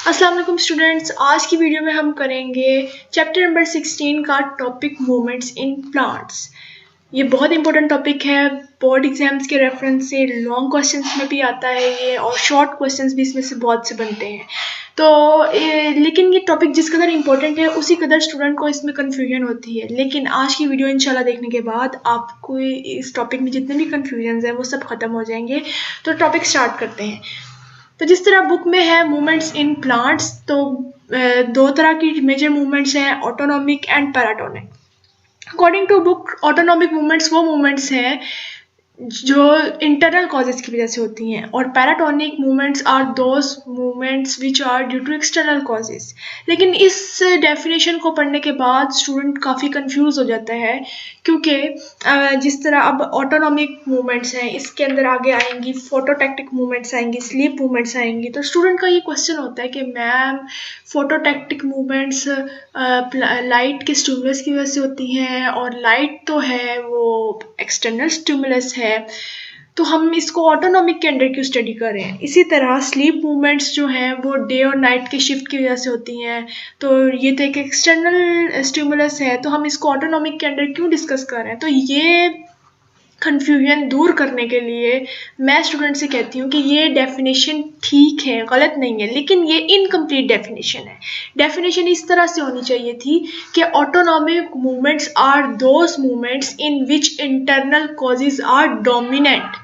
अस्सलाम वालेकुम स्टूडेंट्स, आज की वीडियो में हम करेंगे चैप्टर नंबर 16 का टॉपिक मूवमेंट्स इन प्लांट्स। ये बहुत इंपॉर्टेंट टॉपिक है, बोर्ड एग्जाम्स के रेफरेंस से लॉन्ग क्वेश्चंस में भी आता है ये, और शॉर्ट क्वेश्चंस भी इसमें से बहुत से बनते हैं। तो लेकिन ये टॉपिक जिस कदर इम्पोर्टेंट है उसी कदर स्टूडेंट को इसमें कन्फ्यूजन होती है। लेकिन आज की वीडियो इंशाल्लाह देखने के बाद आपको इस टॉपिक में जितने भी कन्फ्यूजन हैं वो सब खत्म हो जाएंगे। तो टॉपिक स्टार्ट करते हैं। तो जिस तरह बुक में है मूवमेंट्स इन प्लांट्स, तो दो तरह की मेजर मूवमेंट्स हैं, autonomic and paratonic. According to book, autonomic movements वो मूवमेंट्स हैं जो इंटरनल कॉजेज की वजह से होती हैं, और paratonic movements are those movements which are due to external causes. लेकिन इस डेफिनेशन को पढ़ने के बाद स्टूडेंट काफ़ी कंफ्यूज हो जाता है, क्योंकि जिस तरह अब ऑटोनॉमिक मूवमेंट्स हैं, इसके अंदर आगे आएंगी फोटोटैक्टिक मूवमेंट्स आएंगी, स्लीप मूवमेंट्स आएंगी। तो स्टूडेंट का ये क्वेश्चन होता है कि मैम फोटोटैक्टिक मूवमेंट्स लाइट के स्टिमुलस की वजह से होती हैं, और लाइट तो है वो एक्सटर्नल स्टिमुलस है, तो हम इसको ऑटोनॉमिक के अंडर क्यों स्टडी करें। इसी तरह स्लीप मूवमेंट्स जो हैं वो डे और नाइट के शिफ्ट की वजह से होती हैं, तो ये तो एक एक्सटर्नल स्टिमुलस है, तो हम इसको ऑटोनॉमिक के अंडर क्यों डिस्कस कर रहे हैं। तो ये कन्फ्यूजन दूर करने के लिए मैं स्टूडेंट से कहती हूँ कि ये डेफिनेशन ठीक है, गलत नहीं है, लेकिन ये इनकम्प्लीट डेफिनेशन है। डेफिनेशन इस तरह से होनी चाहिए थी कि autonomic movements are those movements in which internal causes are dominant.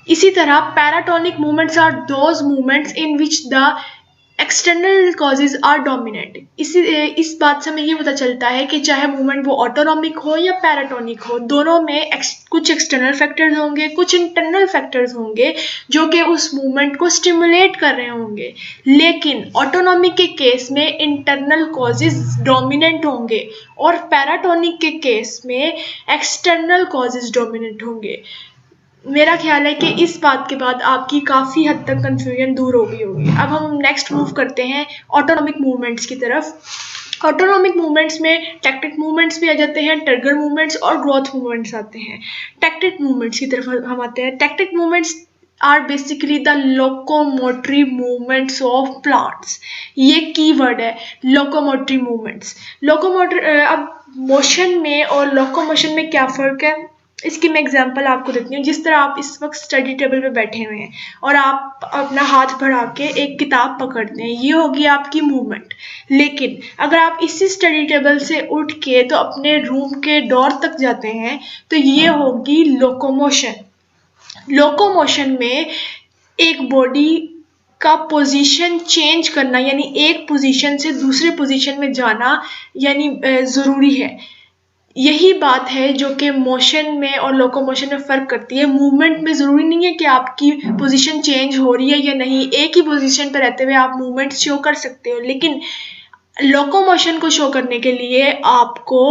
इसी तरह paratonic movements are those movements in which the external causes are dominant. इस बात से हमें ये पता चलता है कि चाहे मूवमेंट वो ऑटोनॉमिक हो या पैराटोनिक हो, दोनों में कुछ एक्सटर्नल फैक्टर्स होंगे, कुछ इंटरनल फैक्टर्स होंगे जो कि उस मूवमेंट को स्टिमुलेट कर रहे होंगे। लेकिन ऑटोनॉमिक के केस में इंटरनल कॉजेज डोमिनेंट होंगे, और पैराटोनिक के केस में एक्सटर्नल कॉजेज डोमिनेंट होंगे। मेरा ख्याल है कि इस बात के बाद आपकी काफ़ी हद तक कन्फ्यूजन दूर हो गई होगी। अब हम नेक्स्ट मूव करते हैं ऑटोनॉमिक मूवमेंट्स की तरफ। ऑटोनॉमिक मूवमेंट्स में टैक्टिक मूवमेंट्स भी आ जाते हैं, ट्रिगर मूवमेंट्स और ग्रोथ मूवमेंट्स आते हैं। टैक्टिक मूवमेंट्स की तरफ हम आते हैं। Tactic movements are basically the locomotory movements of plants. ये की वर्ड है, लोकोमोटरी मूवमेंट्स। अब मोशन में और लोकोमोशन में क्या फ़र्क है, इसकी मैं एग्जांपल आपको देती हूँ। जिस तरह आप इस वक्त स्टडी टेबल पे बैठे हुए हैं और आप अपना हाथ बढ़ा के एक किताब पकड़ते हैं, ये होगी आपकी मूवमेंट। लेकिन अगर आप इसी स्टडी टेबल से उठ के तो अपने रूम के डोर तक जाते हैं, तो ये होगी लोकोमोशन। लोकोमोशन में एक बॉडी का पोजीशन चेंज करना, यानी एक पोजीशन से दूसरे पोजीशन में जाना, यानी ज़रूरी है। यही बात है जो कि मोशन में और लोकोमोशन में फ़र्क करती है। मूवमेंट में ज़रूरी नहीं है कि आपकी पोजीशन चेंज हो रही है या नहीं, एक ही पोजीशन पर रहते हुए आप मूवमेंट शो कर सकते हो। लेकिन लोकोमोशन को शो करने के लिए आपको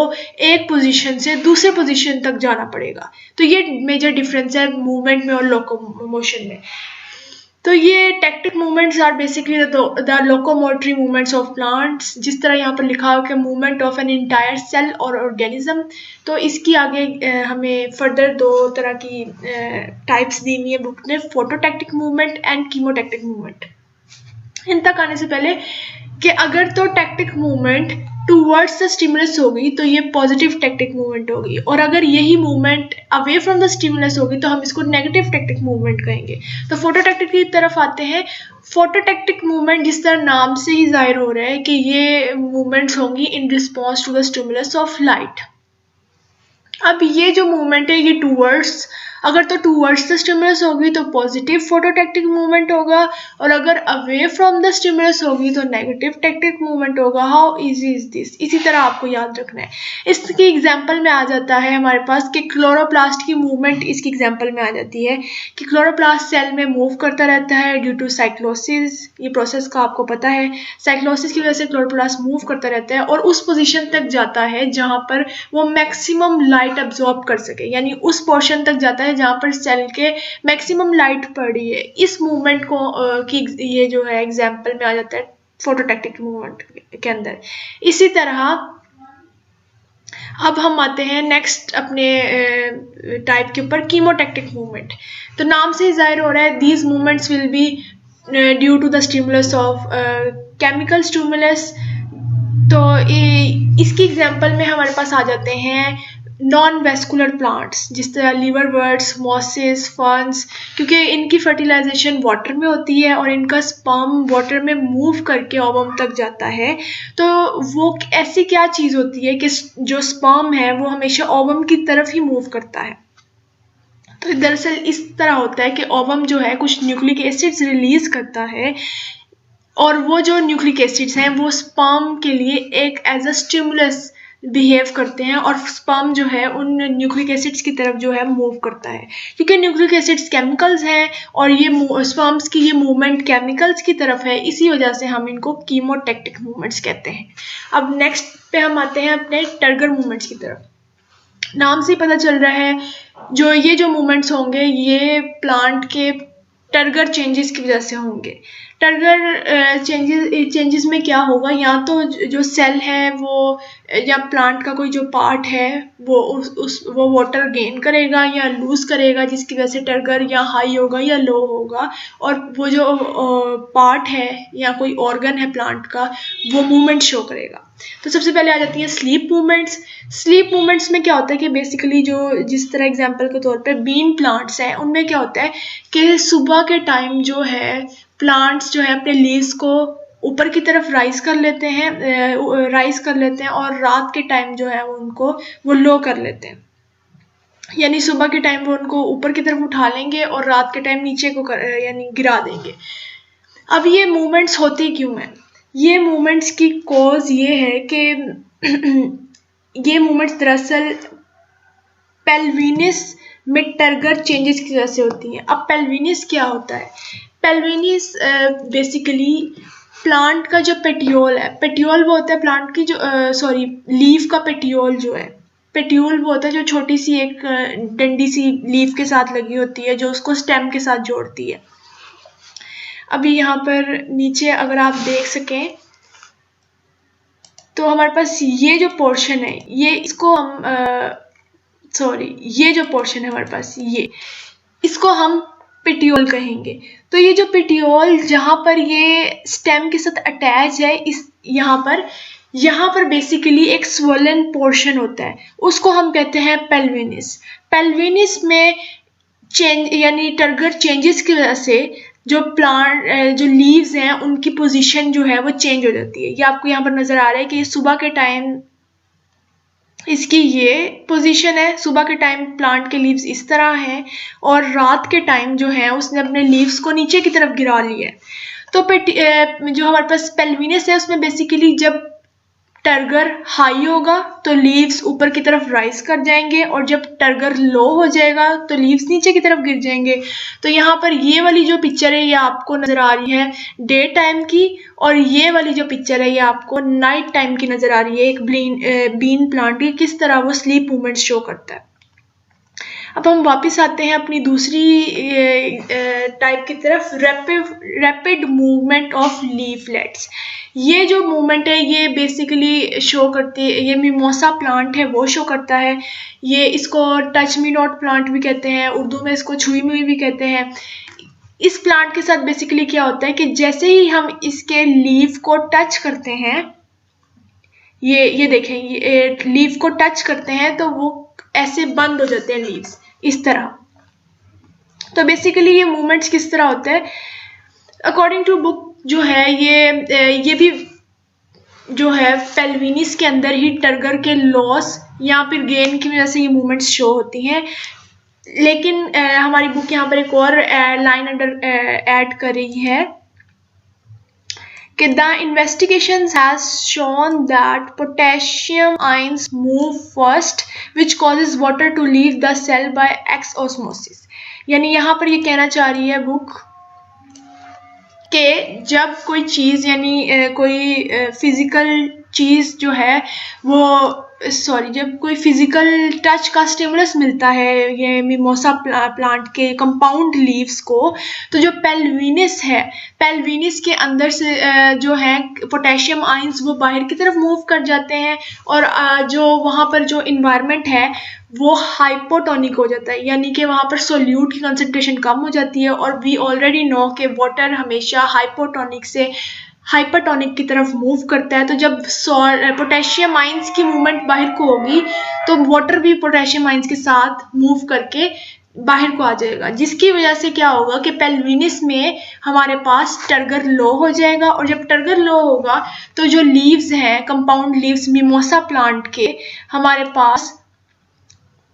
एक पोजीशन से दूसरे पोजीशन तक जाना पड़ेगा। तो ये मेजर डिफरेंस है मूवमेंट में और लोकोमोशन में। तो ये tactic movements are basically the locomotory movements of plants. जिस तरह यहाँ पर लिखा हो कि movement of an entire cell और ऑर्गेनिज्म, तो इसकी आगे हमें फर्दर दो तरह की टाइप्स दी हुई है बुक ने, फोटोटैक्टिक मूवमेंट एंड कीमोटैक्टिक मूवमेंट। इन तक आने से पहले कि अगर तो tactic movement towards the stimulus होगी तो ये पॉजिटिव टैक्टिक मूवमेंट होगी, और अगर यही movement away from the stimulus होगी तो हम इसको नेगेटिव टैक्टिक मूवमेंट कहेंगे। तो फोटोटैक्टिक की तरफ आते हैं। फोटोटैक्टिक मूवमेंट जिस तरह नाम से ही जाहिर हो रहा है कि ये मूवमेंट्स होंगी in response to the stimulus of light. अब ये जो मूवमेंट है ये टूवर्ड्स, अगर तो टूवर्ड्स द स्टिमुलस होगी तो पॉजिटिव फोटोटैक्टिक मूवमेंट होगा, और अगर अवे फ्रॉम द स्टिमुलस होगी तो नेगेटिव टैक्टिक मूवमेंट होगा। हाउ इजी इज दिस, इसी तरह आपको याद रखना है। इसकी एग्जांपल में आ जाता है हमारे पास कि क्लोरोप्लास्ट की मूवमेंट इसकी एग्जांपल में आ जाती है कि क्लोरोप्लास्ट सेल में मूव करता रहता है ड्यू टू साइक्लोसिस। ये प्रोसेस का आपको पता है, साइक्लोसिस की वजह से क्लोरोप्लास्ट मूव करता रहता है और उस पोजिशन तक जाता है जहाँ पर वो मैक्सिमम लाइट अब्जॉर्ब कर सके, यानी उस पोर्शन तक जाता है जहाँ पर सेल के मैक्सिमम लाइट पड़ रही है। इस मूवमेंट को की ये जो है एग्जांपल में आ जाता है फोटोटैक्टिक मूवमेंट के अंदर। इसी तरह अब हम आते हैं नेक्स्ट अपने टाइप के ऊपर, कीमोटैक्टिक मूवमेंट। तो नाम से ही जाहिर हो रहा है, these movements will be due to the stimulus of chemical stimulus. तो इसकी एग्जांपल में हमारे पास आ जाते हैं नॉन वेस्कुलर प्लांट्स, जिस तरह लीवरवर्ट्स, मॉसेस, फर्न्स, क्योंकि इनकी फर्टिलाइजेशन वाटर में होती है और इनका स्पर्म वाटर में मूव करके ओवम तक जाता है। तो वो ऐसी क्या चीज़ होती है कि जो स्पर्म है वो हमेशा ओवम की तरफ ही मूव करता है। तो दरअसल इस तरह होता है कि ओवम जो है कुछ न्यूक्लिक एसिड्स रिलीज करता है, और वो जो न्यूक्लिक एसिड्स हैं वो स्पर्म के लिए एक एज अ स्टिमुलस बिहेव करते हैं, और स्पर्म जो है उन न्यूक्लिक एसिड्स की तरफ जो है मूव करता है, क्योंकि न्यूक्लिक एसिड्स केमिकल्स हैं और ये स्पर्म्स की ये मूवमेंट केमिकल्स की तरफ है, इसी वजह से हम इनको कीमोटैक्टिक मूवमेंट्स कहते हैं। अब नेक्स्ट पे हम आते हैं अपने टर्गर मूवमेंट्स की तरफ। नाम से पता चल रहा है जो मूवमेंट्स होंगे ये प्लांट के टर्गर चेंजेस की वजह से होंगे। टर्गर चेंजेस में क्या होगा, या तो जो सेल है वो या प्लांट का कोई जो पार्ट है वो वो वाटर गेन करेगा या लूज करेगा, जिसकी वजह से टर्गर या हाई होगा या लो होगा, और वो जो पार्ट है या कोई ऑर्गन है प्लांट का वो मूवमेंट शो करेगा। तो सबसे पहले आ जाती है स्लीप मूवमेंट्स। स्लीप मूवमेंट्स में क्या होता है कि बेसिकली जिस तरह एग्जांपल के तौर पे बीन प्लांट्स हैं, उनमें क्या होता है कि सुबह के टाइम जो है प्लांट्स जो है अपने लीव्स को ऊपर की तरफ राइज कर लेते हैं और रात के टाइम जो है उनको वो लो कर लेते हैं, यानी सुबह के टाइम वो उनको ऊपर की तरफ उठा लेंगे और रात के टाइम नीचे को यानी गिरा देंगे। अब ये मूवमेंट्स होती क्यों हैं? ये मूवमेंट्स की कॉज ये है कि ये मूवमेंट्स दरअसल पेल्विनिस में टर्गर चेंजेस की वजह से होती हैं। अब पेल्विनिस क्या होता है? पेल्विनिस बेसिकली प्लांट का जो पेटियोल है, पेटियोल वो होता है प्लांट की जो लीफ का पेटियोल जो है, पेट्यूल वो होता है जो छोटी सी एक डंडी सी लीफ के साथ लगी होती है जो उसको स्टेम के साथ जोड़ती है। अभी यहाँ पर नीचे अगर आप देख सकें तो हमारे पास ये जो पोर्शन है ये इसको हम ये जो पोर्शन है हमारे पास इसको हम पेटियोल कहेंगे। तो ये जो पेटियोल जहाँ पर ये स्टेम के साथ अटैच है, इस यहाँ पर बेसिकली एक स्वोलन पोर्शन होता है, उसको हम कहते हैं पेल्विनिस। पेल्विनिस में चेंज यानी टर्गर चेंजेस की वजह से जो लीव्स हैं उनकी पोजीशन जो है वो चेंज हो जाती है। ये आपको यहाँ पर नजर आ रहा है कि सुबह के टाइम इसकी ये पोजीशन है, सुबह के टाइम प्लांट के लीव्स इस तरह हैं और रात के टाइम जो है उसने अपने लीव्स को नीचे की तरफ गिरा लिया है। तो जो हमारे पास पेल्विनस है उसमें बेसिकली जब टर्गर हाई होगा तो लीव्स ऊपर की तरफ राइज कर जाएंगे और जब टर्गर लो हो जाएगा तो लीव्स नीचे की तरफ गिर जाएंगे। तो यहाँ पर ये वाली जो पिक्चर है ये आपको नजर आ रही है डे टाइम की, और ये वाली जो पिक्चर है ये आपको नाइट टाइम की नजर आ रही है। एक बीन प्लांट की किस तरह वो स्लीप मूवमेंट शो करता है। अब हम वापस आते हैं अपनी दूसरी टाइप की तरफ, रैपिड मूवमेंट ऑफ लीफलेट्स। ये जो मूवमेंट है ये बेसिकली शो करती है, ये मिमोसा प्लांट है वो शो करता है। ये इसको टच मी नॉट प्लांट भी कहते हैं, उर्दू में इसको छुई मुई भी कहते हैं। इस प्लांट के साथ बेसिकली क्या होता है कि जैसे ही हम इसके लीफ को टच करते हैं, ये देखें, ये लीफ को टच करते हैं तो वो ऐसे बंद हो जाते हैं लीव्स इस तरह। तो बेसिकली ये मूवमेंट्स किस तरह होते हैं अकॉर्डिंग टू बुक जो है ये भी जो है पेल्विनिस के अंदर ही टर्गर के लॉस या फिर गेन की वजह से ये मूवमेंट्स शो होती हैं। लेकिन हमारी बुक यहाँ पर एक और लाइन अंडर ऐड कर रही है कि the investigations has shown that potassium ions move first which causes water to leave the cell by exosmosis। यानी यहाँ पर ये कहना चाह रही है बुक कि जब कोई चीज़ यानी कोई फिजिकल चीज़ जो है वो जब कोई फिजिकल टच का स्टिमुलस मिलता है ये मिमोसा प्लांट के कंपाउंड लीव्स को, तो जो पेल्विनिस है, पेल्विनिस के अंदर से जो है पोटेशियम आयंस वो बाहर की तरफ मूव कर जाते हैं और जो वहाँ पर जो इन्वायरमेंट है वो हाइपोटोनिक हो जाता है, यानी कि वहाँ पर सोल्यूट की कंसंट्रेशन कम हो जाती है। और वी ऑलरेडी नो कि वाटर हमेशा हाइपोटोनिक से हाइपरटोनिक की तरफ मूव करता है। तो जब पोटेशियम आयंस की मूवमेंट बाहर को होगी तो वाटर भी पोटेशियम आयंस के साथ मूव करके बाहर को आ जाएगा, जिसकी वजह से क्या होगा कि पेल्विनिस में हमारे पास टर्गर लो हो जाएगा। और जब टर्गर लो होगा तो जो लीव्स हैं, कंपाउंड लीव्स मिमोसा प्लांट के, हमारे पास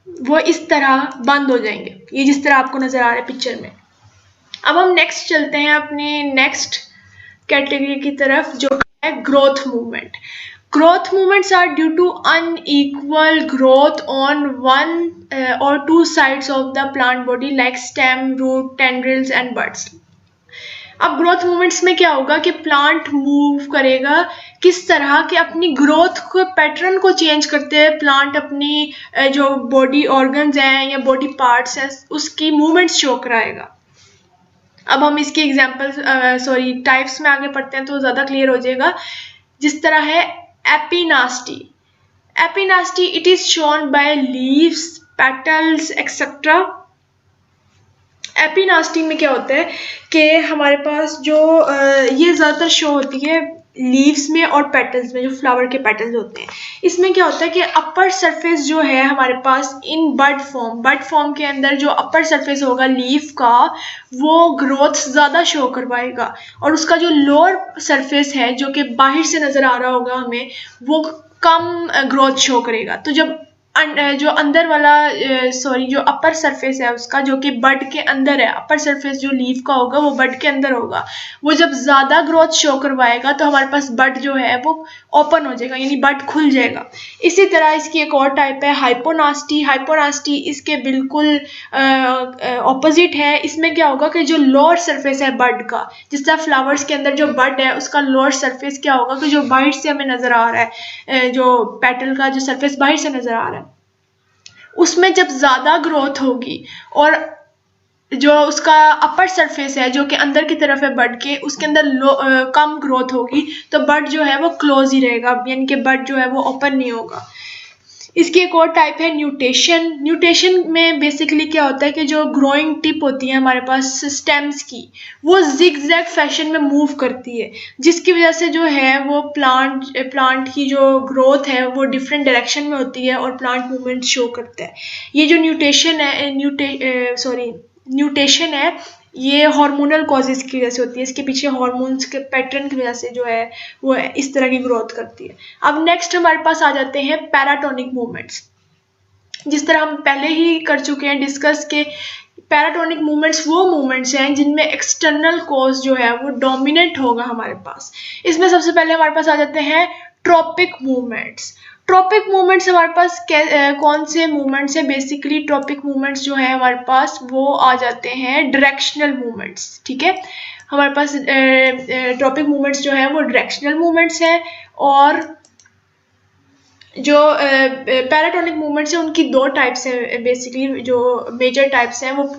वो इस तरह बंद हो जाएंगे, ये जिस तरह आपको नजर आ रहा है पिक्चर में। अब हम नेक्स्ट चलते हैं अपनी नेक्स्ट कैटेगरी की तरफ, जो है growth movement. Growth movements are due to unequal growth on one और two sides of the plant body like stem, root, tendrils and buds. अब ग्रोथ मूवमेंट्स में क्या होगा कि प्लांट मूव करेगा किस तरह के अपनी ग्रोथ को पैटर्न को चेंज करते हुए प्लांट अपनी जो बॉडी ऑर्गन्स हैं या बॉडी पार्ट्स हैं उसकी मूवमेंट्स शो कराएगा। अब हम इसके एग्जाम्पल्स टाइप्स में आगे पढ़ते हैं तो ज़्यादा क्लियर हो जाएगा। जिस तरह है epinasty. Epinasty it is shown by leaves, petals etcetera. Epinasty में क्या होता है कि हमारे पास जो ये ज़्यादातर शो होती है लीव्स में और पेटल्स में, जो फ्लावर के पेटल्स होते हैं। इसमें क्या होता है कि अपर सरफेस जो है हमारे पास इन बड फॉर्म के अंदर जो अपर सरफेस होगा लीफ का वो ग्रोथ ज़्यादा शो करवाएगा, और उसका जो लोअर सरफेस है जो कि बाहर से नज़र आ रहा होगा हमें वो कम ग्रोथ शो करेगा। तो जब जो अंदर वाला जो अपर सरफेस है उसका, जो कि बड के अंदर है, अपर सरफेस जो लीफ का होगा वो बड के अंदर होगा, वो जब ज़्यादा ग्रोथ शो करवाएगा तो हमारे पास बड जो है वो ओपन हो जाएगा, यानी बड खुल जाएगा। इसी तरह इसकी एक और टाइप है हाइपोनास्टी। हाइपोनास्टी इसके बिल्कुल ऑपोजिट है। इसमें क्या होगा कि जो लोअर सरफेस है बड का, जिस तरह फ्लावर्स के अंदर जो बड है उसका लोअर सरफेस क्या होगा कि जो बाहर से हमें नज़र आ रहा है, जो पेटल का जो सरफेस बाहर से नज़र आ रहा है, उसमें जब ज़्यादा ग्रोथ होगी और जो उसका अपर सरफेस है जो कि अंदर की तरफ है बड के, उसके अंदर कम ग्रोथ होगी तो बड जो है वो क्लोज ही रहेगा, यानी कि बड जो है वो ओपन नहीं होगा। इसकी एक और टाइप है न्यूटेशन। न्यूटेशन में बेसिकली क्या होता है कि जो ग्रोइंग टिप होती है हमारे पास स्टेम्स की, वो जिगजैग फैशन में मूव करती है, जिसकी वजह से जो है वो प्लांट की जो ग्रोथ है वो डिफरेंट डायरेक्शन में होती है और प्लांट मूवमेंट शो करता है। ये जो न्यूटेशन है ये हार्मोनल कॉजेज की वजह से होती है, इसके पीछे हार्मोन्स के पैटर्न की वजह से जो है वो इस तरह की ग्रोथ करती है। अब नेक्स्ट हमारे पास आ जाते हैं पैराटोनिक मूवमेंट्स। जिस तरह हम पहले ही कर चुके हैं डिस्कस के पैराटोनिक मूवमेंट्स वो मूवमेंट्स हैं जिनमें एक्सटर्नल कॉज जो है वो डोमिनेट होगा हमारे पास। इसमें सबसे पहले हमारे पास आ जाते हैं ट्रॉपिक मूवमेंट्स। ट्रॉपिक मूवमेंट्स हमारे पास कौन से मूवमेंट्स हैं? बेसिकली ट्रॉपिक मूवमेंट्स जो है हमारे पास वो आ जाते हैं डायरेक्शनल मूवमेंट्स। ठीक है, हमारे पास ट्रॉपिक मूवमेंट्स जो है वो डायरेक्शनल मूवमेंट्स हैं, और जो पैराटोनिक मूवमेंट्स हैं उनकी दो टाइप्स हैं। बेसिकली जो मेजर टाइप्स हैं वो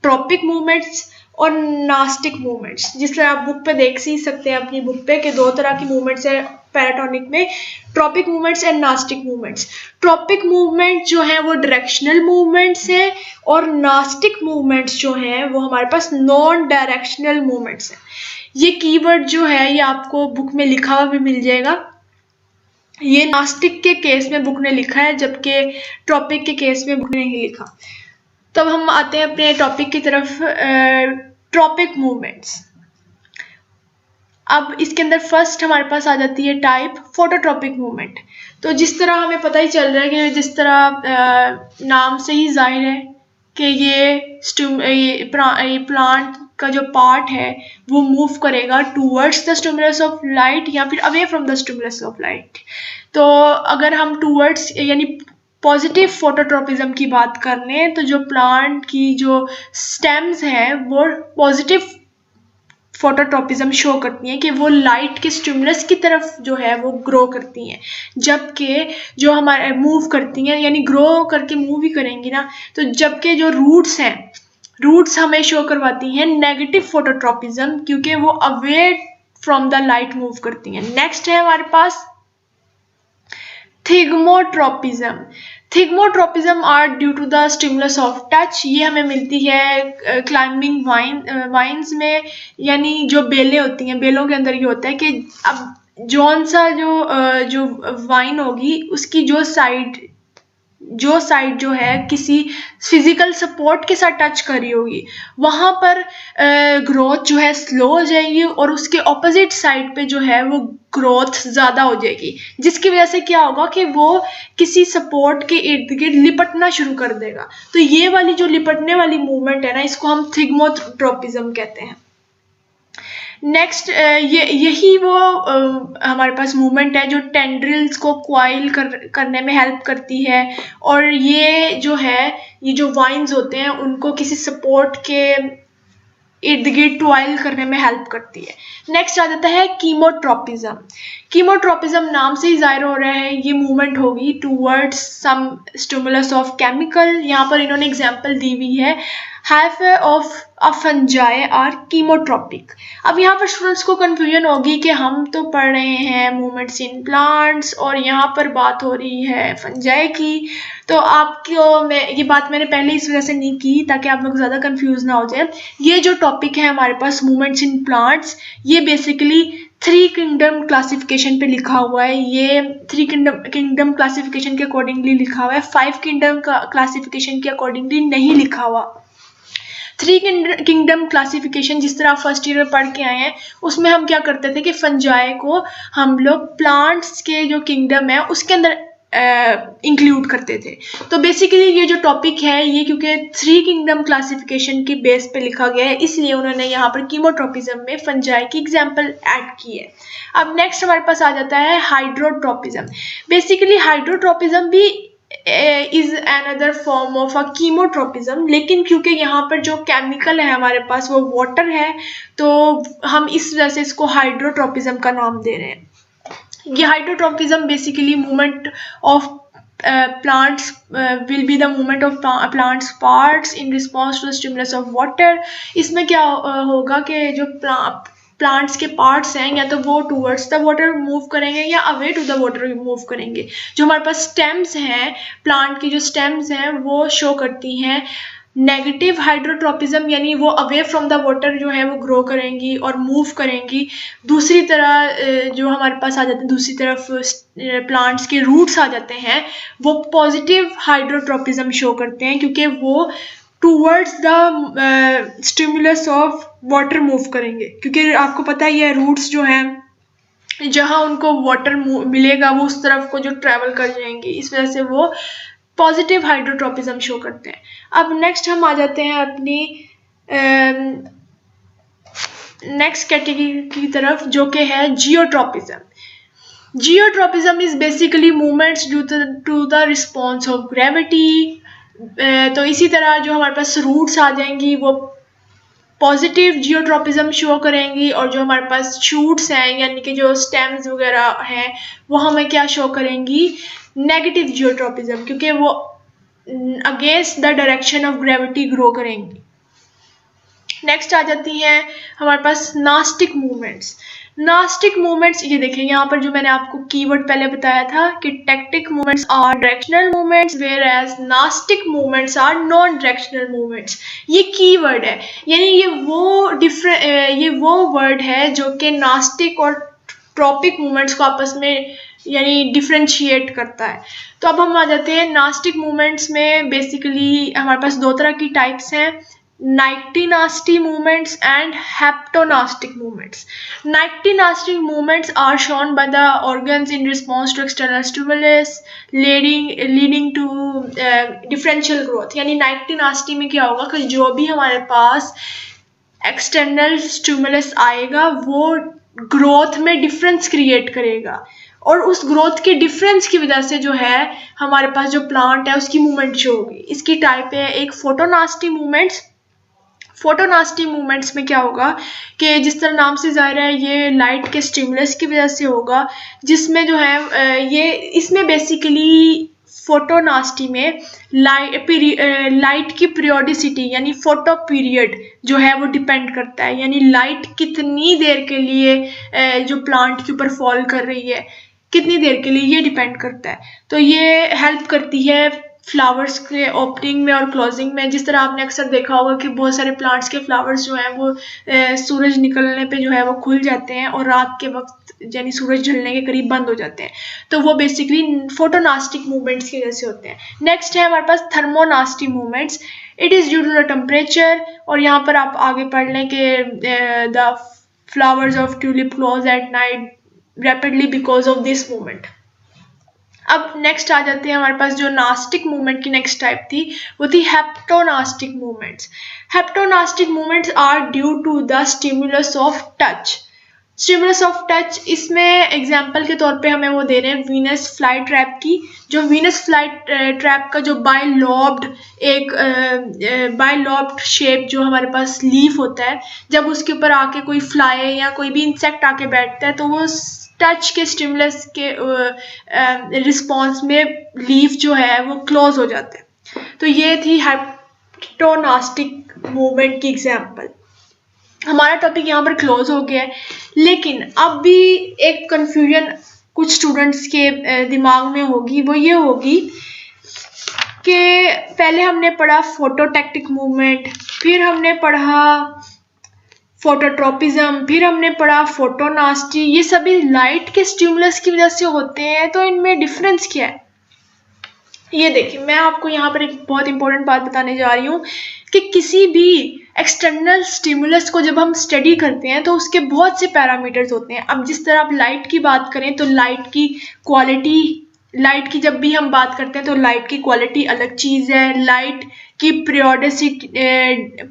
ट्रॉपिक मूवमेंट्स और नास्टिक मूवमेंट्स। जिस तरह आप बुक पे देख ही सकते हैं अपनी बुक पे कि दो तरह की मूवमेंट्स है पैराटोनिक में, tropic movements and nastic movements. Tropic movement जो है वो डायरेक्शनल मूवमेंट्स हैं, और नास्टिक मूवमेंट्स जो हैं वो हमारे पास नॉन डायरेक्शनल मूवमेंट्स हैं। ये कीवर्ड जो है ये आपको बुक में लिखा हुआ भी मिल जाएगा। ये नास्टिक के केस में बुक ने लिखा है, जबकि ट्रॉपिक के केस में बुक ने नहीं लिखा। तब हम आते हैं अपने टॉपिक की तरफ, ट्रॉपिक मूवमेंट्स। अब इसके अंदर फर्स्ट हमारे पास आ जाती है टाइप फोटोट्रॉपिक मूवमेंट। तो जिस तरह हमें पता ही चल रहा है कि जिस तरह नाम से ही जाहिर है कि ये प्लांट का जो पार्ट है वो मूव करेगा towards the stimulus of light या फिर away from the stimulus of light. तो अगर हम टूवर्ड्स यानी पॉजिटिव फोटोट्रॉपिज्म की बात कर लें तो जो प्लांट की जो स्टेम्स हैं वो पॉजिटिव फोटोट्रोपिज्म शो करती हैं कि वो लाइट के स्टिमुलस की तरफ जो है वो ग्रो करती हैं, जबकि जो हमारे मूव करती हैं यानी ग्रो करके मूव ही करेंगी ना, तो जबकि जो रूट्स हैं, रूट्स हमें शो करवाती हैं नेगेटिव फोटोट्रोपिज्म, क्योंकि वो away from the light move करती हैं। नेक्स्ट है हमारे पास thigmotropism. Thigmotropism are due to the stimulus of touch. ये हमें मिलती है क्लाइंबिंग वाइन्स में, यानी जो बेलें होती हैं, बेलों के अंदर ये होता है कि अब जौन सा जो वाइन होगी उसकी जो साइड जो है किसी फिजिकल सपोर्ट के साथ टच कर रही होगी, वहां पर ग्रोथ जो है स्लो हो जाएगी और उसके ऑपोजिट साइड पे जो है वो ग्रोथ ज्यादा हो जाएगी, जिसकी वजह से क्या होगा कि वो किसी सपोर्ट के इर्द गिर्द लिपटना शुरू कर देगा। तो ये वाली जो लिपटने वाली मूवमेंट है ना, इसको हम थिग्मोट्रोपिज्म कहते हैं। नेक्स्ट यही वो हमारे पास मूवमेंट है जो टेंड्रिल्स को क्वाइल करने में हेल्प करती है, और ये जो वाइन्स होते हैं उनको किसी सपोर्ट के इर्द गिर्द ट्वाइल करने में हेल्प करती है। नेक्स्ट आ जाता है कीमोट्रोपिज्म। कीमोट्रोपिज्म नाम से ही जाहिर हो रहा है ये मूवमेंट होगी towards some stimulus of chemical. यहाँ पर इन्होंने एग्जांपल दी हुई है, hyphae of a fungi are chemotropic. अब यहाँ पर स्टूडेंट्स को कंफ्यूजन होगी कि हम तो पढ़ रहे हैं मूवमेंट्स इन प्लांट्स और यहाँ पर बात हो रही है फंजाई की, तो आपको ये बात मैंने पहले इस वजह से नहीं की ताकि आप लोग ज़्यादा कंफ्यूज ना हो जाए। ये जो टॉपिक है हमारे पास मूवमेंट्स इन प्लांट्स, ये बेसिकली 3 किंगडम क्लासिफिकेशन पे लिखा हुआ है। ये 3 किंगडम क्लासिफिकेशन के अकॉर्डिंगली लिखा हुआ है, 5 किंगडम क्लासिफिकेशन के अकॉर्डिंगली नहीं लिखा हुआ। 3 किंगडम क्लासिफिकेशन जिस तरह आप फर्स्ट ईयर में पढ़ के आए हैं, उसमें हम क्या करते थे कि फंजाई को हम लोग प्लांट्स के जो किंगडम है उसके अंदर इंक्लूड करते थे। तो बेसिकली ये जो टॉपिक है ये क्योंकि 3 किंगडम क्लासिफिकेशन की बेस पे लिखा गया है, इसलिए उन्होंने यहाँ पर कीमोट्रोपिज्म में फंजाई की एग्जांपल ऐड की है। अब नेक्स्ट हमारे पास आ जाता है हाइड्रोट्रोपिज्म। बेसिकली हाइड्रोट्रोपिज्म भी is another form of a chemotropism, लेकिन क्योंकि यहाँ पर जो केमिकल है हमारे पास वो वाटर है, तो हम इस वजह से इसको हाइड्रोट्रोपिज्म का नाम दे रहे हैं। ये hydrotropism basically movement of plants will be the movement of plants parts in response to the stimulus of water। इसमें क्या होगा कि जो प्लांट्स के पार्ट्स हैं या तो वो टूवर्ड्स द वाटर मूव करेंगे या away to the water move करेंगे। जो हमारे पास स्टेम्स हैं, प्लांट की जो स्टेम्स हैं वो शो करती हैं नेगेटिव हाइड्रोट्रोपिज्म, यानी वो अवे फ्रॉम द वाटर जो है वो ग्रो करेंगी और मूव करेंगी। दूसरी तरह जो हमारे पास आ जाते हैं, दूसरी तरफ प्लांट्स के रूट्स आ जाते हैं, वो पॉजिटिव हाइड्रोट्रोपिज्म शो करते हैं क्योंकि वो towards the stimulus of water move करेंगे। क्योंकि आपको पता ही है रूट्स जो हैं जहाँ उनको वाटर मिलेगा वो उस तरफ को जो ट्रैवल कर जाएंगे, इस वजह से वो पॉजिटिव हाइड्रोट्रोपिज्म शो करते हैं। अब नेक्स्ट हम आ जाते हैं अपनी नेक्स्ट कैटेगरी की तरफ, जो कि है geotropism. Geotropism is basically movements due to the response of gravity. तो इसी तरह जो हमारे पास रूट्स आ जाएंगी वो पॉजिटिव जियोट्रोपिज्म शो करेंगी, और जो हमारे पास शूट्स हैं यानी कि जो स्टेम्स वगैरह हैं वो हमें क्या शो करेंगी, नेगेटिव जियोट्रोपिज्म, क्योंकि वो against the direction of gravity grow करेंगी। नेक्स्ट आ जाती हैं हमारे पास नास्टिक मूवमेंट्स। नास्टिक मूवमेंट्स, ये देखें यहाँ पर जो मैंने आपको कीवर्ड पहले बताया था कि tactic movements are directional movements whereas nastic movements are non directional movements. ये कीवर्ड है, यानी ये वो वर्ड है जो कि नास्टिक और ट्रॉपिक मूवमेंट्स को आपस में यानी डिफ्रेंशिएट करता है। तो अब हम आ जाते हैं नास्टिक मूवमेंट्स में। बेसिकली हमारे पास 2 तरह की टाइप्स हैं, नाइक्टिनास्टी movements and haptonastic movements. Nyctinastic movements are shown by the organs in response to external stimulus, leading to differential growth। यानी नाइक्टिनास्टी में क्या होगा कि जो भी हमारे पास एक्सटर्नल स्टिमुलस आएगा वो ग्रोथ में डिफरेंस क्रिएट करेगा, और उस ग्रोथ के डिफरेंस की वजह से जो है हमारे पास जो प्लांट है उसकी मूवमेंट शो होगी। इसकी टाइप है एक फोटोनास्टी मूवमेंट्स। फोटोनास्टी मूवमेंट्स में क्या होगा कि जिस तरह नाम से जाहिर है ये लाइट के स्टिमुलस की वजह से होगा, जिसमें जो है ये इसमें बेसिकली फोटोनास्टी में लाइट की पीरियोडिसिटी यानी फोटो पीरियड जो है वो डिपेंड करता है, यानी लाइट कितनी देर के लिए जो प्लांट के ऊपर फॉल कर रही है कितनी देर के लिए ये डिपेंड करता है। तो ये हेल्प करती है फ्लावर्स के ओपनिंग में और क्लोजिंग में। जिस तरह आपने अक्सर देखा होगा कि बहुत सारे प्लांट्स के फ्लावर्स जो हैं वो सूरज निकलने पे जो है वो खुल जाते हैं और रात के वक्त यानी सूरज ढलने के करीब बंद हो जाते हैं, तो वो बेसिकली फोटोनास्टिक मूवमेंट्स की वजह से होते हैं। नेक्स्ट है हमारे पास thermonasty movements. It is due to the temperature, और यहाँ पर आप आगे पढ़ लें कि the flowers of tulip close at night rapidly because of this movement. अब नेक्स्ट आ जाते हैं हमारे पास जो नास्टिक मूवमेंट की नेक्स्ट टाइप थी वो थी haptonastic movements. Haptonastic movements are due to the stimulus of touch. Stimulus of touch, इसमें एग्जाम्पल के तौर पे हमें वो दे रहे हैं वीनस फ्लाई ट्रैप की। जो वीनस फ्लाई ट्रैप का जो बायलॉब्ड शेप जो हमारे पास लीफ होता है, जब उसके ऊपर आके कोई फ्लाई या कोई भी इंसेक्ट आके बैठता है तो वो टच के स्टिमुलस के रिस्पॉन्स में लीफ जो है वो क्लोज हो जाते हैं। तो ये थी हेप्टोनास्टिक मूवमेंट की एग्जाम्पल। हमारा टॉपिक यहाँ पर क्लोज हो गया है, लेकिन अब भी एक कंफ्यूजन कुछ स्टूडेंट्स के दिमाग में होगी, वो ये होगी कि पहले हमने पढ़ा फोटोटैक्टिक मूवमेंट, फिर हमने पढ़ा फोटोट्रोपिज्म, फिर हमने पढ़ा फोटोनास्टी, ये सभी लाइट के स्टिमुलस की वजह से होते हैं, तो इनमें डिफरेंस क्या है? ये देखिए, मैं आपको यहाँ पर एक बहुत इंपॉर्टेंट बात बताने जा रही हूँ कि किसी भी एक्सटर्नल स्टिमुलस को जब हम स्टडी करते हैं तो उसके बहुत से पैरामीटर्स होते हैं। अब जिस तरह आप लाइट की बात करें तो लाइट की क्वालिटी, लाइट की जब भी हम बात करते हैं तो लाइट की क्वालिटी अलग चीज़ है, लाइट की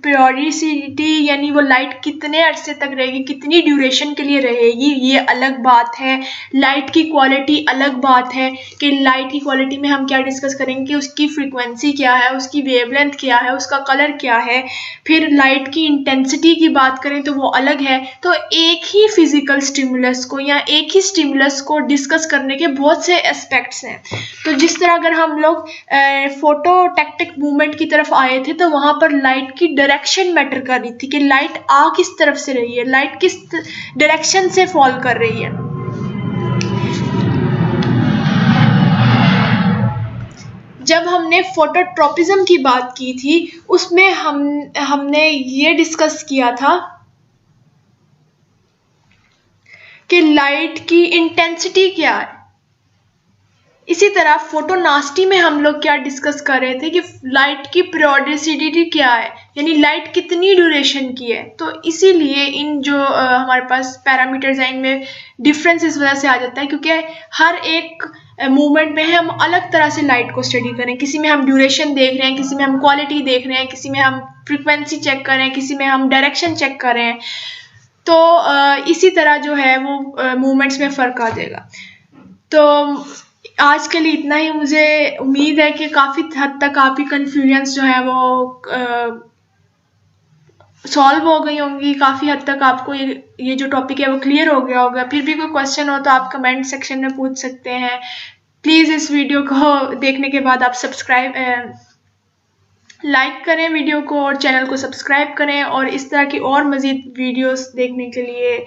पीरियोडिसिटी यानी वो लाइट कितने अरसे तक रहेगी, कितनी ड्यूरेशन के लिए रहेगी, ये अलग बात है। लाइट की क्वालिटी अलग बात है कि लाइट की क्वालिटी में हम क्या डिस्कस करेंगे कि उसकी फ्रीक्वेंसी क्या है, उसकी वेवलेंथ क्या है, उसका कलर क्या है। फिर लाइट की इंटेंसिटी की बात करें तो वो अलग है। तो एक ही फिजिकल स्टिमुलस को या एक ही स्टिमुलस को डिस्कस करने के बहुत से एस्पेक्ट्स हैं। तो जिस तरह अगर हम लोग फोटोटैक्टिक मूवमेंट की तरफ आए थे तो वहां पर लाइट की डायरेक्शन मैटर कर रही थी कि लाइट आ किस तरफ से रही है, लाइट किस डायरेक्शन से फॉल कर रही है। जब हमने फोटोट्रोपिज्म की बात की थी उसमें हमने ये डिस्कस किया था कि लाइट की इंटेंसिटी क्या है। इसी तरह फोटोनास्टी में हम लोग क्या डिस्कस कर रहे थे कि लाइट की पीरियोडिसिटी क्या है, यानी लाइट कितनी ड्यूरेशन की है। तो इसीलिए इन जो हमारे पास पैरामीटर्स हैं इनमें डिफरेंस इस वजह से आ जाता है क्योंकि हर एक मूवमेंट में हम अलग तरह से लाइट को स्टडी करें। किसी में हम ड्यूरेशन देख रहे हैं, किसी में हम क्वालिटी देख रहे हैं, किसी में हम फ्रिक्वेंसी चेक कर रहे हैं, किसी में हम डायरेक्शन चेक कर रहे हैं। तो इसी तरह जो है वो मूवमेंट्स में फ़र्क आ जाएगा। तो आज के लिए इतना ही। मुझे उम्मीद है कि काफ़ी हद तक आपकी कन्फ्यूजन्स जो है वो सॉल्व हो गई होंगी, काफ़ी हद तक आपको ये जो टॉपिक है वो क्लियर हो गया होगा। फिर भी कोई क्वेश्चन हो तो आप कमेंट सेक्शन में पूछ सकते हैं। प्लीज़ इस वीडियो को देखने के बाद आप लाइक करें वीडियो को और चैनल को सब्सक्राइब करें, और इस तरह की और मज़ीद वीडियोस देखने के लिए